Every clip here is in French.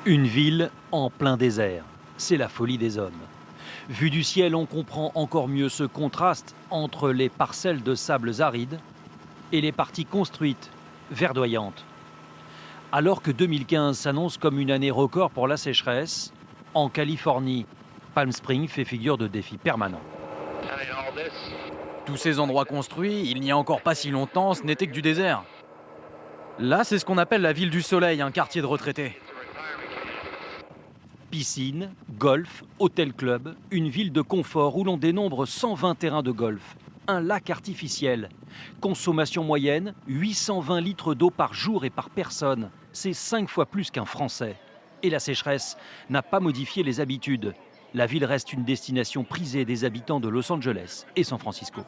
Une ville en plein désert, c'est la folie des hommes. Vu du ciel, on comprend encore mieux ce contraste entre les parcelles de sables arides et les parties construites, verdoyantes. Alors que 2015 s'annonce comme une année record pour la sécheresse, en Californie, Palm Springs fait figure de défi permanent. Tous ces endroits construits, il n'y a encore pas si longtemps, ce n'était que du désert. Là, c'est ce qu'on appelle la ville du soleil, un quartier de retraités. Piscine, golf, hôtel-club, une ville de confort où l'on dénombre 120 terrains de golf, un lac artificiel. Consommation moyenne, 820 litres d'eau par jour et par personne. C'est 5 fois plus qu'un Français. Et la sécheresse n'a pas modifié les habitudes. La ville reste une destination prisée des habitants de Los Angeles et San Francisco.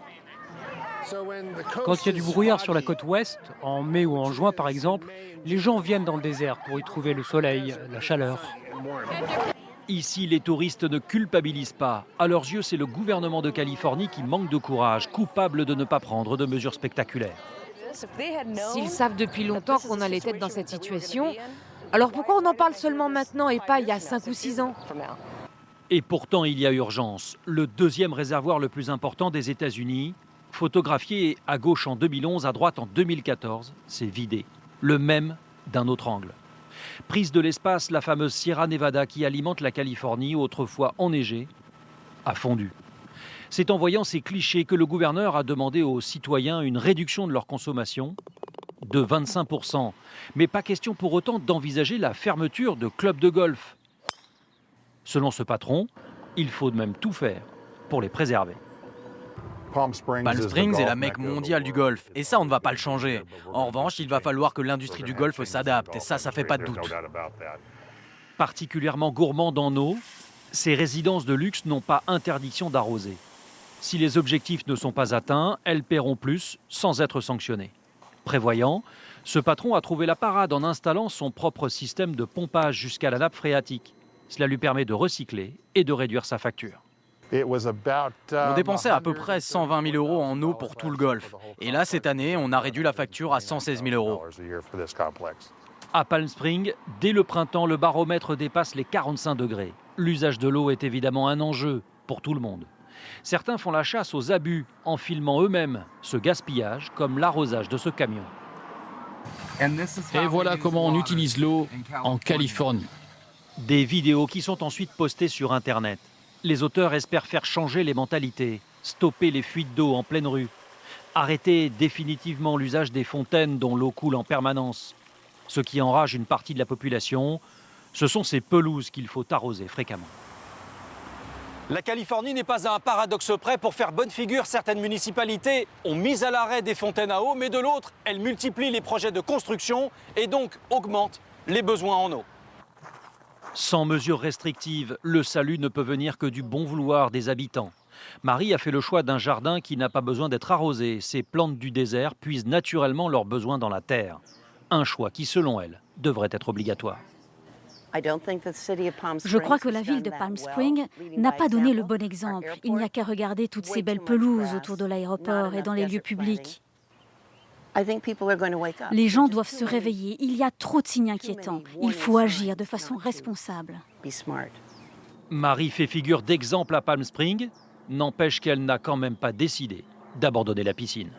Quand il y a du brouillard sur la côte ouest, en mai ou en juin par exemple, les gens viennent dans le désert pour y trouver le soleil, la chaleur. Ici, les touristes ne culpabilisent pas. À leurs yeux, c'est le gouvernement de Californie qui manque de courage, coupable de ne pas prendre de mesures spectaculaires. S'ils savent depuis longtemps qu'on a les têtes dans cette situation, alors pourquoi on en parle seulement maintenant et pas il y a 5 ou 6 ans? Et pourtant, il y a urgence. Le deuxième réservoir le plus important des États-Unis, photographié à gauche en 2011, à droite en 2014, s'est vidé. Le même d'un autre angle. Prise de l'espace, la fameuse Sierra Nevada qui alimente la Californie, autrefois enneigée, a fondu. C'est en voyant ces clichés que le gouverneur a demandé aux citoyens une réduction de leur consommation de 25%. Mais pas question pour autant d'envisager la fermeture de clubs de golf. Selon ce patron, il faut de même tout faire pour les préserver. Palm Springs est la mecque mondiale du golf, et ça, on ne va pas le changer. En revanche, il va falloir que l'industrie du golf s'adapte, et ça fait pas de doute. Particulièrement gourmandes en eau, ces résidences de luxe n'ont pas interdiction d'arroser. Si les objectifs ne sont pas atteints, elles paieront plus sans être sanctionnées. Prévoyant, ce patron a trouvé la parade en installant son propre système de pompage jusqu'à la nappe phréatique. Cela lui permet de recycler et de réduire sa facture. On dépensait à peu près 120 000 euros en eau pour tout le golf. Et là, cette année, on a réduit la facture à 116 000 euros. À Palm Springs, dès le printemps, le baromètre dépasse les 45 degrés. L'usage de l'eau est évidemment un enjeu pour tout le monde. Certains font la chasse aux abus en filmant eux-mêmes ce gaspillage, comme l'arrosage de ce camion. Et voilà comment on utilise l'eau en Californie. Des vidéos qui sont ensuite postées sur Internet. Les auteurs espèrent faire changer les mentalités, stopper les fuites d'eau en pleine rue, arrêter définitivement l'usage des fontaines dont l'eau coule en permanence. Ce qui enrage une partie de la population, ce sont ces pelouses qu'il faut arroser fréquemment. La Californie n'est pas à un paradoxe près. Pour faire bonne figure, certaines municipalités ont mis à l'arrêt des fontaines à eau, mais de l'autre, elles multiplient les projets de construction et donc augmentent les besoins en eau. Sans mesures restrictives, le salut ne peut venir que du bon vouloir des habitants. Marie a fait le choix d'un jardin qui n'a pas besoin d'être arrosé. Ces plantes du désert puisent naturellement leurs besoins dans la terre. Un choix qui, selon elle, devrait être obligatoire. Je crois que la ville de Palm Springs n'a pas donné le bon exemple. Il n'y a qu'à regarder toutes ces belles pelouses autour de l'aéroport et dans les lieux publics. Les gens doivent se réveiller. Il y a trop de signes inquiétants. Il faut agir de façon responsable. Marie fait figure d'exemple à Palm Springs, n'empêche qu'elle n'a quand même pas décidé d'abandonner la piscine.